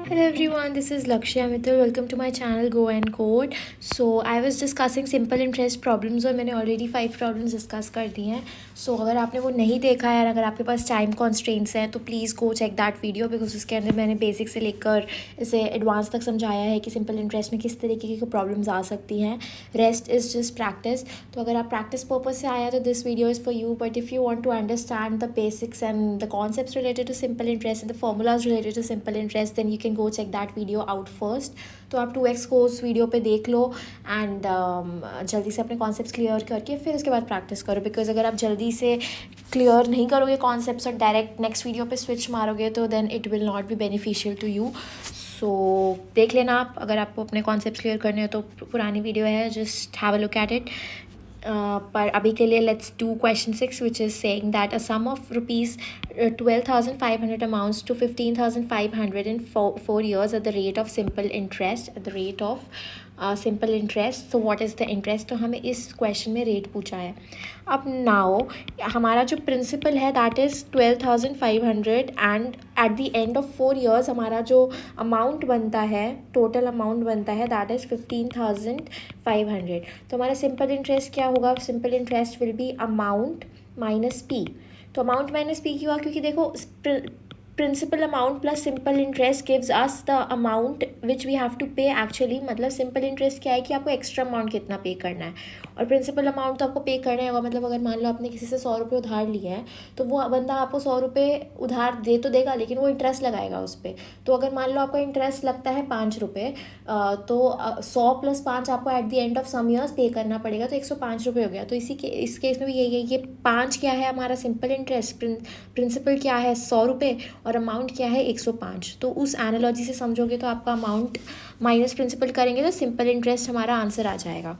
Hello everyone, this is Lakshya Mittal. Welcome to my channel Go and Code. So I was discussing simple interest problems और मैंने already 5 problems discuss कर दिए हैं. So अगर आपने वो नहीं देखा है और अगर आपके पास time constraints हैं तो please go check that video because उसके अंदर मैंने basic से लेकर इसे advanced तक समझाया है कि simple interest में किस तरीके की problems आ सकती हैं. Rest is just practice. तो अगर आप practice purpose से आया तो this video is for you. But if you want to understand the basics and the concepts related to simple interest and the formulas related to simple interest, then you can go check that video out first. तो आप 2x को उस video पे देख लो and जल्दी से अपने concepts clear करके फिर उसके बाद प्रैक्टिस करो. बिकॉज अगर आप जल्दी से क्लियर नहीं करोगे कॉन्सेप्ट्स और डायरेक्ट नेक्स्ट वीडियो पे स्विच मारोगे तो then it will not be beneficial to you. So देख लेना आप, अगर आपको अपने कॉन्सेप्ट्स क्लियर करने हो तो पुरानी वीडियो है, just have a look at it. पर अभी के लिए let's do question 6 which is saying that a sum of rupees 12,500 amounts to 15,500 in 4 years at the rate of simple interest, at the rate of simple interest. तो what is the interest, तो हमें इस question में rate पूछा है. अब now हमारा जो प्रिंसिपल है that is 12,500 and eight the end of 4 years हमारा जो अमाउंट बनता है, टोटल अमाउंट बनता है दैट इज़ 15,500. तो हमारा सिंपल इंटरेस्ट क्या होगा? Simple interest will be amount minus P. तो अमाउंट माइनस पी क्यों हुआ? क्योंकि देखो principal amount plus simple interest gives us the amount which we have to pay actually. मतलब सिंपल इंटरेस्ट क्या है कि आपको एक्स्ट्रा अमाउंट कितना पे करना है और प्रिंसिपल अमाउंट तो आपको पे करना ही होगा. मतलब अगर मान लो आपने किसी से 100 रुपये उधार लिए हैं तो वो बंदा आपको 100 रुपये उधार दे तो देगा लेकिन वो इंटरेस्ट लगाएगा उस पर. तो अगर मान लो आपका इंटरेस्ट लगता है 5 रुपये तो 100 + 5 आपको at the end of some years पे करना पड़ेगा, तो 105 रुपये हो गया. तो इस केस में भी यही है, ये 5 क्या है हमारा सिंपल इंटरेस्ट, प्रिंसिपल क्या है 100 रुपये और अमाउंट क्या है 105. तो उस एनालॉजी से समझोगे तो आपका अमाउंट माइनस प्रिंसिपल करेंगे तो सिंपल इंटरेस्ट हमारा आंसर आ जाएगा.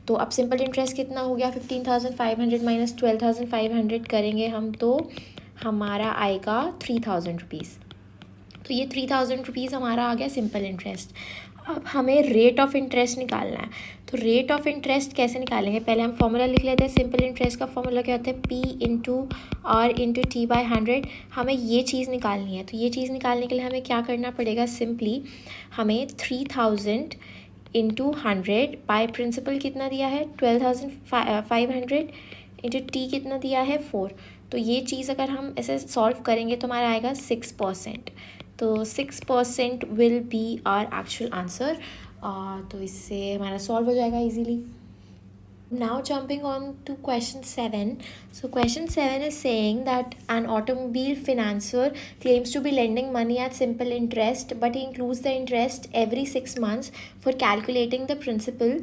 तो अब सिंपल इंटरेस्ट कितना हो गया? 15,500 माइनस 12,500 करेंगे हम तो हमारा आएगा 3,000 रुपीज़. तो ये 3,000 रुपीज़ हमारा आ गया सिंपल इंटरेस्ट. अब हमें रेट ऑफ इंटरेस्ट निकालना है. तो रेट ऑफ इंटरेस्ट कैसे निकालेंगे? पहले हम फॉर्मूला लिख लेते हैं. सिंपल इंटरेस्ट का फॉर्मूला क्या होता है? P into R into T by 100. हमें ये चीज़ निकालनी है. तो ये चीज़ निकालने के लिए हमें क्या करना पड़ेगा? सिंपली हमें 3,000 इंटू 100 बाय प्रिंसिपल कितना दिया है 12,500 इंटू टी कितना दिया है 4. तो ये चीज़ अगर हम ऐसे सॉल्व करेंगे तो हमारा आएगा 6%. तो 6% will be our actual answer. तो इससे हमारा सॉल्व हो जाएगा easily. Now jumping on to question 7. So question 7 is saying that an automobile financier claims to be lending money at simple interest but he includes the interest every 6 months for calculating the principal.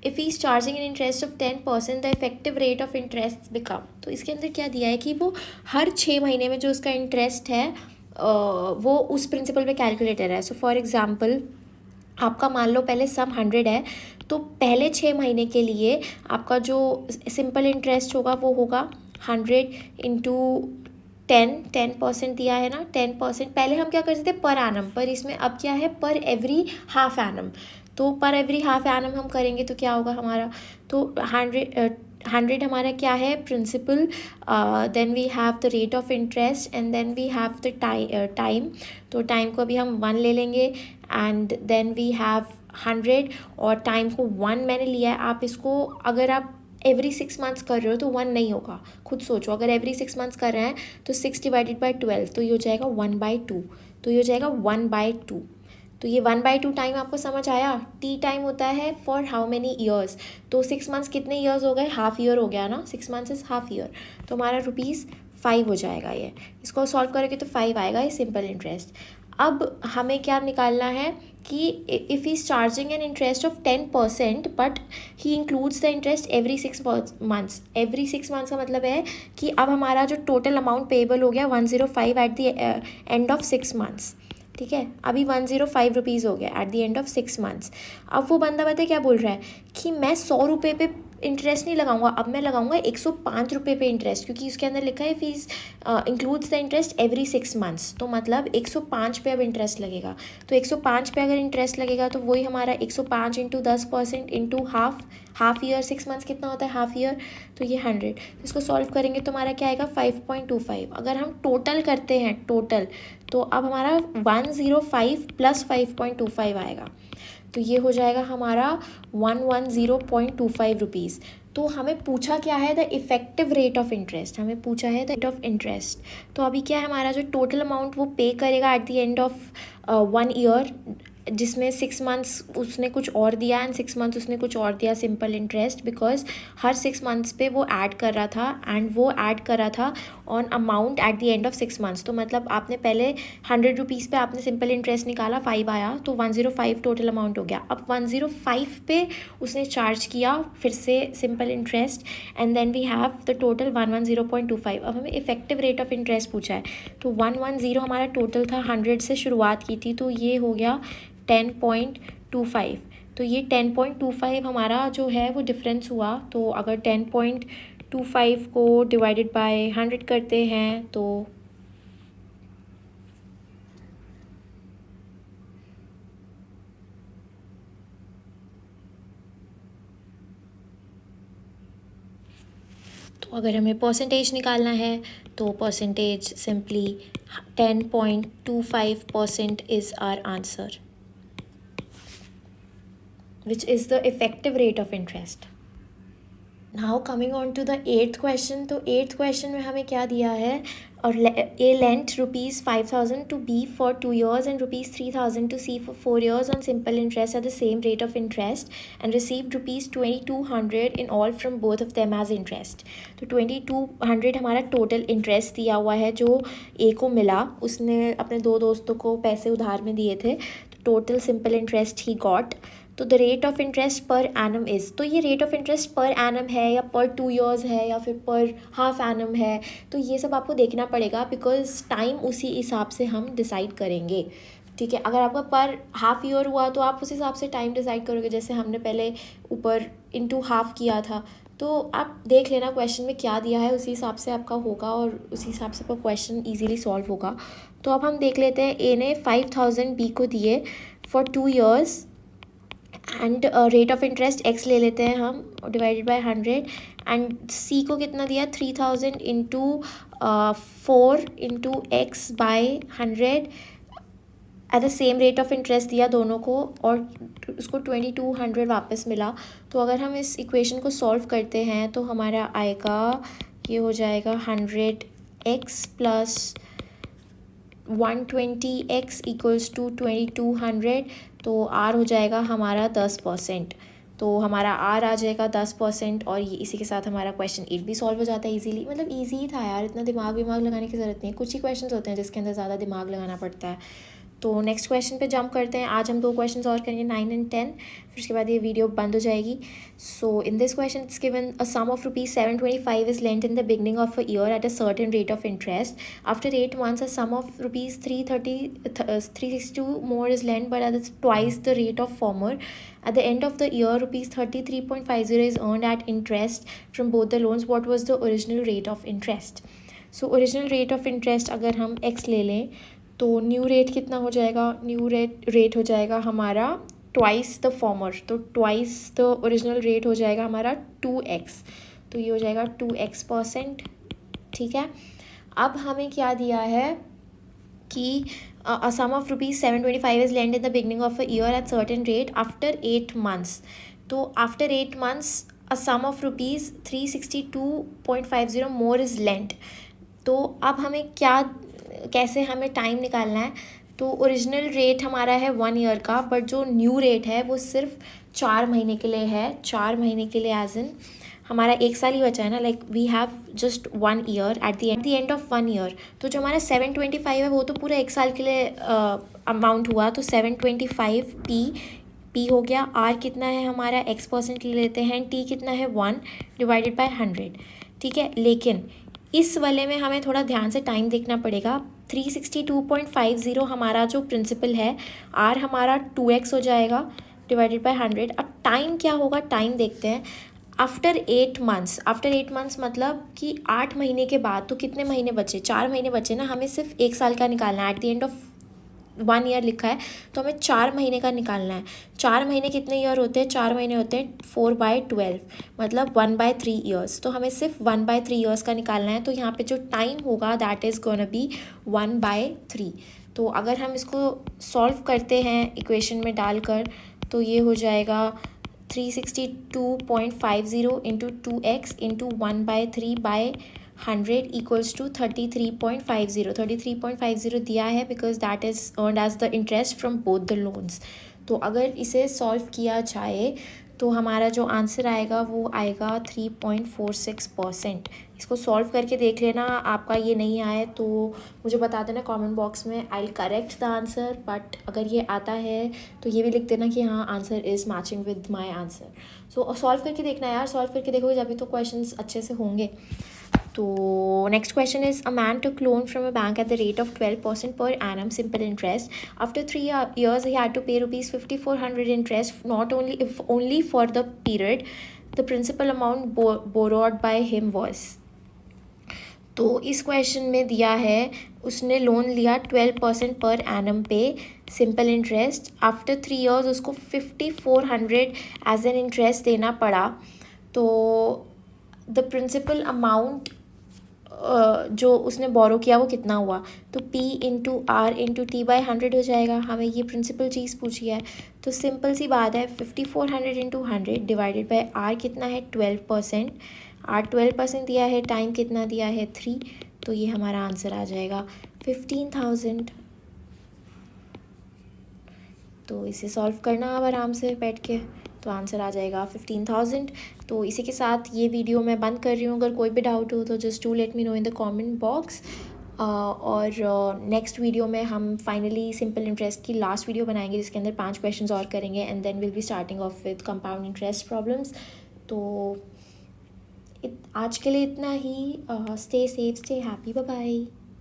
If he is charging an interest of 10%, the effective rate of interest become. तो इसके अंदर क्या दिया है कि वो हर 6 महीने में जो उसका इंटरेस्ट है वो उस प्रिंसिपल पे कैलकुलेटर है. सो फॉर एग्ज़ाम्पल आपका मान लो पहले सम 100 है तो पहले 6 महीने के लिए आपका जो सिंपल इंटरेस्ट होगा वो होगा 100 इंटू 10% दिया है ना 10%. पहले हम क्या करते थे पर एनम, पर इसमें अब क्या है पर एवरी हाफ एनम. तो पर एवरी हाफ एनम हम करेंगे तो क्या होगा हमारा? तो 100 हमारा क्या है? Principal. Then we have the rate of interest and then we have the time. तो टाइम को अभी हम 1 ले लेंगे एंड देन वी हैव 100 और टाइम को 1 मैंने लिया है. आप इसको अगर आप एवरी 6 मंथ्स कर रहे हो तो 1 नहीं होगा. खुद सोचो, अगर एवरी 6 मंथ्स कर रहे हैं तो 6 डिवाइडेड बाई 12 तो ये हो जाएगा 1/2. तो ये हो जाएगा 1/2. तो ये 1/2 टाइम आपको समझ आया? टी टाइम होता है फॉर हाउ मेनी ईयर्स. तो 6 मंथ्स कितने ईयर्स हो गए? हाफ ईयर हो गया ना. 6 मंथ्स इज़ हाफ ईयर. तो हमारा ₹5 हो जाएगा. ये इसको सॉल्व करेंगे तो 5 आएगा ये सिंपल इंटरेस्ट. अब हमें क्या निकालना है कि if he is charging an interest of 10% but he includes the interest every 6 months. Every 6 months का मतलब है कि अब हमारा जो टोटल अमाउंट पेएबल हो गया 105 eight the end of 6 months. ठीक है, अभी 105 रुपीज़ हो गया eight the end of 6 months. अब वो बंदा बताए क्या बोल रहा है कि मैं 100 रुपये पे इंटरेस्ट नहीं लगाऊंगा, अब मैं लगाऊंगा 105 रुपये पे इंटरेस्ट, क्योंकि इसके अंदर लिखा है fees includes the interest every 6 months, तो मतलब 105 पे अब इंटरेस्ट लगेगा। तो 105 पे अगर इंटरेस्ट लगेगा तो वही हमारा 105 into 10% into half year, 6 months कितना होता है हाफ ईयर, तो ये 100। इसको सॉल्व करेंगे तो हमारा क्या आएगा 5.25। अगर हम टोटल करते हैं टोटल, तो अब हमारा 105 प्लस 5.25 आएगा, तो ये हो जाएगा हमारा 110.25 रुपीज़। तो हमें पूछा क्या है, the effective rate of interest, हमें पूछा है द रेट ऑफ इंटरेस्ट। तो अभी क्या है हमारा जो टोटल अमाउंट वो पे करेगा eight the end of 1 year, जिसमें 6 मंथ्स उसने कुछ और दिया एंड 6 मंथ्स उसने कुछ और दिया simple interest, because her 6 months पे वो ऐड कर रहा था एंड वो ऐड कर रहा था on amount at the end of 6 months. तो मतलब आपने पहले 100 रुपीज़ पे आपने सिंपल इंटरेस्ट निकाला, 5 आया, तो 105 टोटल अमाउंट हो गया। अब 105 पे उसने चार्ज किया फिर से simple interest, and then we have the total 110.25। अब हमें इफेक्टिव रेट ऑफ इंटरेस्ट पूछा है, तो 110 हमारा टोटल था, 100 से शुरुआत की थी, तो ये हो गया 10.25। तो ये 10.25 हमारा जो है वो डिफरेंस हुआ। तो अगर 10.25 को डिवाइडेड बाय 100 करते हैं तो अगर हमें परसेंटेज निकालना है तो percentage simply 10.25% is our answer, which is the effective rate of interest. Now coming on to the 8th question, तो 8th question में हमें क्या दिया है, और A lent ₹5,000 to B for 2 years and ₹3,000 to C for 4 years on simple interest at the same rate of interest and received ₹2,200 in all from both of them as interest. तो 2,200 हमारा total interest दिया हुआ है जो A को मिला, उसने अपने 2 दोस्तों को पैसे उधार में दिए थे, तो total simple interest he got. तो the rate of interest per annum is, तो ये rate of interest per annum है या पर 2 ईयर्स है या फिर पर हाफ एनम है, तो ये सब आपको देखना पड़ेगा, बिकॉज टाइम उसी हिसाब से हम डिसाइड करेंगे। ठीक है, अगर आपका पर हाफ ईयर हुआ तो आप उस हिसाब से टाइम डिसाइड करोगे, जैसे हमने पहले ऊपर इंटू हाफ किया था, तो आप देख लेना क्वेश्चन में क्या दिया है, उसी हिसाब से आपका होगा और उसी हिसाब से आपका क्वेश्चन ईजिली सॉल्व होगा। तो अब हम देख लेते हैं, ए ने 5,000 बी को दिए for 2 years and rate of interest x ले लेते हैं हम, डिवाइडेड बाय 100, एंड सी को कितना दिया 3,000 into 4 into X by 100 at the same rate of interest दिया दोनों को, और उसको 2,200 वापस मिला। तो अगर हम इस इक्वेशन को सॉल्व करते हैं तो हमारा आएगा, ये हो जाएगा 100x plus 120x equals to 2,200, तो R हो जाएगा हमारा 10%, तो हमारा R आ जाएगा 10%, और ये इसी के साथ हमारा क्वेश्चन 8 भी सॉल्व हो जाता है इजीली। मतलब इजी ही था यार, इतना दिमाग लगाने की ज़रूरत नहीं है, कुछ ही क्वेश्चंस होते हैं जिसके अंदर ज़्यादा दिमाग लगाना पड़ता है। तो नेक्स्ट क्वेश्चन पे जंप करते हैं। आज हम 2 क्वेश्चंस और करेंगे, 9 एंड 10, फिर उसके बाद ये वीडियो बंद हो जाएगी। So in this question it's given a sum of ₹725 is lent in the beginning of a year at a certain rate of interest. After 8 months a sum of ₹362 more is lent but at twice the rate of former. At the end of the year ₹33.50 is earned at interest from both the loans. What was the original rate of interest? So original rate of interest अगर हम x ले लें तो new rate कितना हो जाएगा, new rate हो जाएगा हमारा ट्वाइस द फॉर्मर, तो ट्वाइस द ओरिजिनल रेट हो जाएगा हमारा 2x, तो ये हो जाएगा 2x%। ठीक है, अब हमें क्या दिया है कि a sum of ₹725 is lent in the beginning of a year at certain rate after 8 months. तो after 8 months a sum of ₹362.50 more is lent। तो अब हमें कैसे हमें टाइम निकालना है, तो ओरिजिनल रेट हमारा है 1 ईयर का, बट जो न्यू रेट है वो सिर्फ 4 महीने के लिए है, 4 महीने के लिए एज इन हमारा 1 साल ही बचा है ना, like we have just 1 year at the end of 1 year. तो जो हमारा 725 है वो तो पूरा 1 साल के लिए अमाउंट हुआ, तो 725 पी हो गया। आर कितना है हमारा x% ले लेते हैं, टी कितना है 1 डिवाइडेड बाय 100। ठीक है, लेकिन इस वाले में हमें थोड़ा ध्यान से टाइम देखना पड़ेगा। 362.50 हमारा जो प्रिंसिपल है, आर हमारा 2x हो जाएगा डिवाइडेड बाय 100। अब टाइम क्या होगा, टाइम देखते हैं। आफ्टर 8 मंथ्स मतलब कि 8 महीने के बाद, तो कितने महीने बचे, 4 महीने बचे ना, हमें सिर्फ 1 साल का निकालना है। Eight the end of 1 year लिखा है तो हमें 4 महीने का निकालना है। 4 महीने कितने ईयर होते हैं, 4 महीने होते हैं 4/12, मतलब 1/3 ईयर्स। तो हमें सिर्फ 1/3 ईयर्स का निकालना है। तो यहाँ पे जो टाइम होगा दैट इज़ गोना बी 1/3। तो अगर हम इसको सॉल्व करते हैं इक्वेशन में डालकर, तो ये हो जाएगा 362.50 into 2x into 1/3/100 equals to 33.50। 33.50 दिया है because that is earned as the interest from both the loans. तो अगर इसे सॉल्व किया जाए तो हमारा जो आंसर आएगा वो आएगा 3.46%। इसको सॉल्व करके देख लेना, आपका ये नहीं आए तो मुझे बता देना कमेंट बॉक्स में, I will correct the answer. But अगर ये आता है तो ये भी लिख देना कि हाँ answer is matching with my answer. So solve करके देखना यार, सॉल्व करके देखोगे जब भी तो क्वेश्चंस अच्छे से होंगे। तो next question is, a man took loan from a bank at the rate of 12% per annum simple interest. After 3 years he had to pay rupees 5400 interest, not only if only for the period the principal amount borrowed by him was. तो इस question में दिया है उसने loan लिया 12% per annum पे simple interest. After 3 years उसको 5400 as an interest देना पड़ा। तो द प्रिंसिपल अमाउंट जो उसने बोरो किया वो कितना हुआ, तो P into R into T/100 हो जाएगा। हमें ये प्रिंसिपल चीज़ पूछी है तो सिंपल सी बात है, 5400 इंटू 100 डिवाइडेड बाय R कितना है 12%। R 12% दिया है, टाइम कितना दिया है 3, तो ये हमारा आंसर आ जाएगा 15,000। तो इसे सॉल्व करना अब आराम से बैठ के, तो आंसर आ जाएगा 15,000। तो इसी के साथ ये वीडियो मैं बंद कर रही हूँ। अगर कोई भी डाउट हो तो just to let me know in the comment box. और नेक्स्ट वीडियो में हम फाइनली सिंपल इंटरेस्ट की लास्ट वीडियो बनाएंगे जिसके अंदर 5 क्वेश्चंस और करेंगे and then will be starting off with compound interest problems. तो आज के लिए इतना ही। Stay safe, stay happy, bye bye.